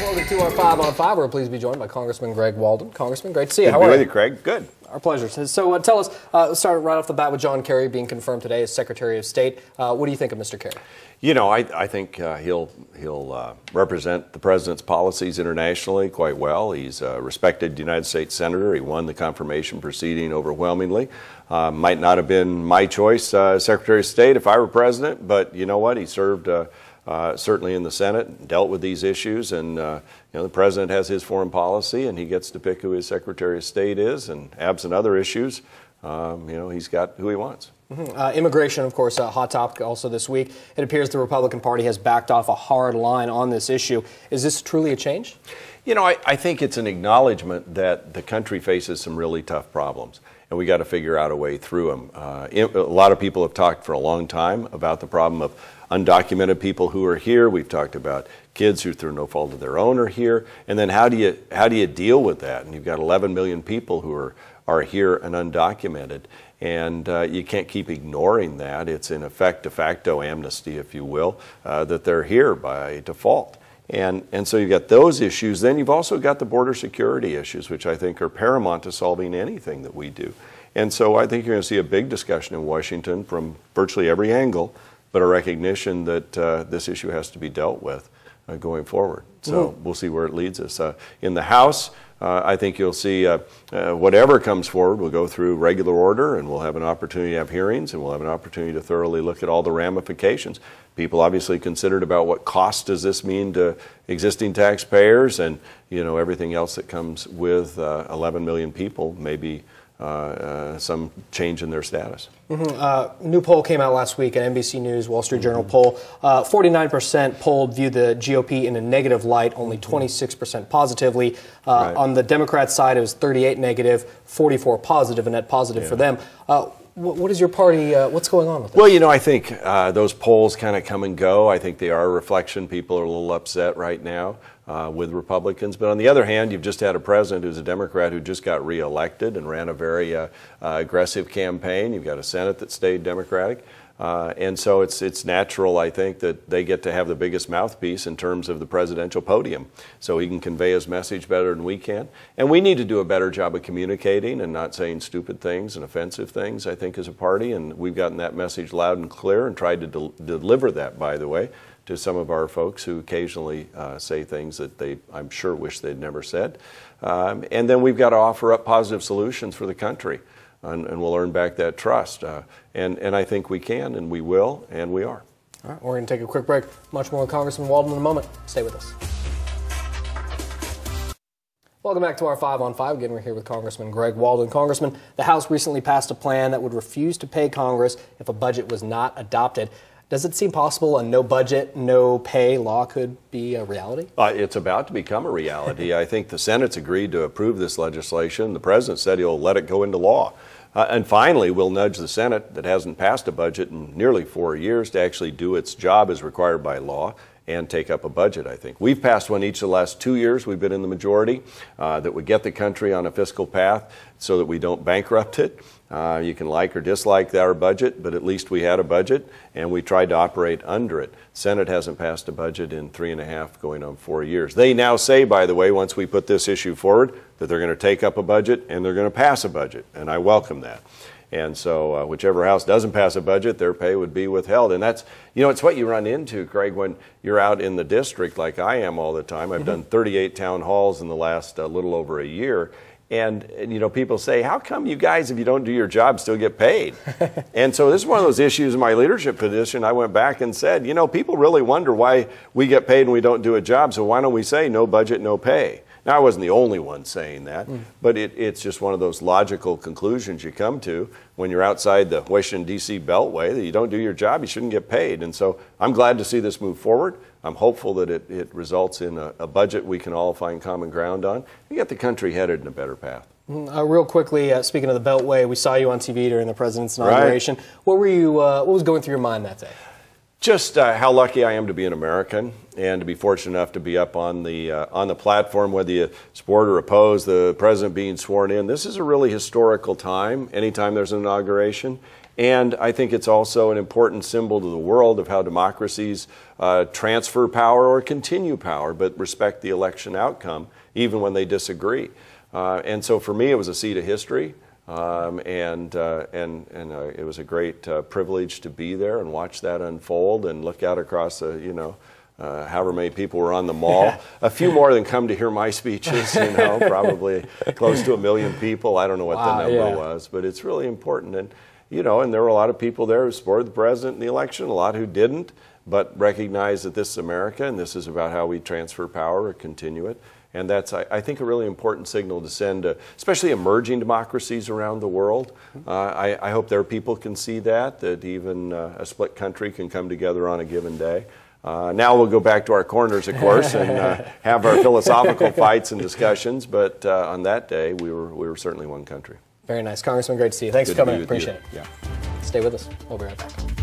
Welcome to our 5 on 5. We're pleased to be joined by Congressman Greg Walden. Congressman, great to see you. How are you? Good to be with you, Craig. Good. Our pleasure. So tell us, let's start right off the bat with John Kerry being confirmed today as Secretary of State. What do you think of Mr. Kerry? You know, I think he'll represent the president's policies internationally quite well. He's a respected United States Senator. He won the confirmation proceeding overwhelmingly. Might not have been my choice, Secretary of State, if I were president, but you know what? He served certainly in the Senate, and dealt with these issues, and you know, the president has his foreign policy, and he gets to pick who his Secretary of State is, and absent other issues, you know, he's got who he wants. Immigration, of course, a hot topic also this week. It appears the Republican Party has backed off a hard line on this issue. Is this truly a change? You know, I think it's an acknowledgement that the country faces some really tough problems, and we got to figure out a way through them. A lot of people have talked for a long time about the problem of undocumented people who are here. We've talked about kids who, through no fault of their own, are here. And then how do you deal with that? And you've got 11 million people who are here and undocumented. And you can't keep ignoring that. It's in effect de facto amnesty, if you will, that they're here by default. And so you've got those issues. Then you've also got the border security issues, which I think are paramount to solving anything that we do. And so I think you're going to see a big discussion in Washington from virtually every angle, but a recognition that this issue has to be dealt with going forward. So we'll see where it leads us. In the House, I think you'll see whatever comes forward will go through regular order, and we'll have an opportunity to have hearings, and we'll have an opportunity to thoroughly look at all the ramifications. People obviously considered about what cost does this mean to existing taxpayers, and you know, everything else that comes with 11 million people, maybe some change in their status. New poll came out last week, an NBC News, Wall Street Journal poll. 49% polled viewed the GOP in a negative light, only 26% positively. Right. On the Democrat side, it was 38 negative, 44 positive, a net positive for them. What is your party, what's going on with this? Well, you know, I think those polls kind of come and go. I think they are a reflection. People are a little upset right now with Republicans. But on the other hand, you've just had a president who's a Democrat who just got reelected and ran a very aggressive campaign. You've got a Senate that stayed Democratic. And so it's natural, I think, that they get to have the biggest mouthpiece in terms of the presidential podium, so he can convey his message better than we can. And we need to do a better job of communicating and not saying stupid things and offensive things, I think, as a party. And we've gotten that message loud and clear and tried to deliver that, by the way, to some of our folks who occasionally say things that they, I'm sure, wish they'd never said. And then we've got to offer up positive solutions for the country. And we'll earn back that trust. And I think we can, and we will, and we are. All right, we're going to take a quick break. Much more with Congressman Walden in a moment. Stay with us. Welcome back to our 5 on 5. Again, we're here with Congressman Greg Walden. Congressman, the House recently passed a plan that would refuse to pay Congress if a budget was not adopted. Does it seem possible a no budget, no pay law could be a reality? It's about to become a reality. I think the Senate's agreed to approve this legislation. The President said he'll let it go into law. And finally, we'll nudge the Senate, that hasn't passed a budget in nearly 4 years, to actually do its job as required by law and take up a budget, I think. We've passed one each of the last 2 years. We've been in the majority that would get the country on a fiscal path so that we don't bankrupt it. You can like or dislike our budget, but at least we had a budget, and we tried to operate under it. Senate hasn't passed a budget in 3.5, going on 4 years. They now say, by the way, once we put this issue forward, that they're going to take up a budget and they're going to pass a budget, and I welcome that. And so whichever House doesn't pass a budget, their pay would be withheld. And that's, you know, it's what you run into, Craig, when you're out in the district like I am all the time. I've done 38 town halls in the last little over a year. And, you know, people say, how come you guys, if you don't do your job, still get paid? And so this is one of those issues in my leadership position. I went back and said, you know, people really wonder why we get paid and we don't do a job. So why don't we say no budget, no pay? Now, I wasn't the only one saying that, but it's just one of those logical conclusions you come to when you're outside the Washington, D.C. Beltway, that you don't do your job, you shouldn't get paid. And so I'm glad to see this move forward. I'm hopeful that it results in a budget we can all find common ground on and get the country headed in a better path. Real quickly, speaking of the Beltway, we saw you on TV during the president's inauguration. Right. what was going through your mind that day? Just how lucky I am to be an American and to be fortunate enough to be up on the platform, whether you support or oppose the president being sworn in. This is a really historical time, anytime there's an inauguration. And I think it's also an important symbol to the world of how democracies transfer power or continue power, but respect the election outcome, even when they disagree. And so for me, it was a seat of history. It was a great privilege to be there and watch that unfold and look out across the, however many people were on the mall. A few more than come to hear my speeches, probably close to 1 million people. I don't know what the number was, but it's really important. And, and there were a lot of people there who supported the president in the election, a lot who didn't, but recognize that this is America and this is about how we transfer power or continue it. And that's, I think, a really important signal to send to especially emerging democracies around the world. I hope their people can see that even a split country can come together on a given day. Now we'll go back to our corners, of course, and have our philosophical fights and discussions. But on that day, we were certainly one country. Very nice. Congressman, great to see you. Thanks for coming in. Appreciate it. Yeah. Stay with us. We'll be right back.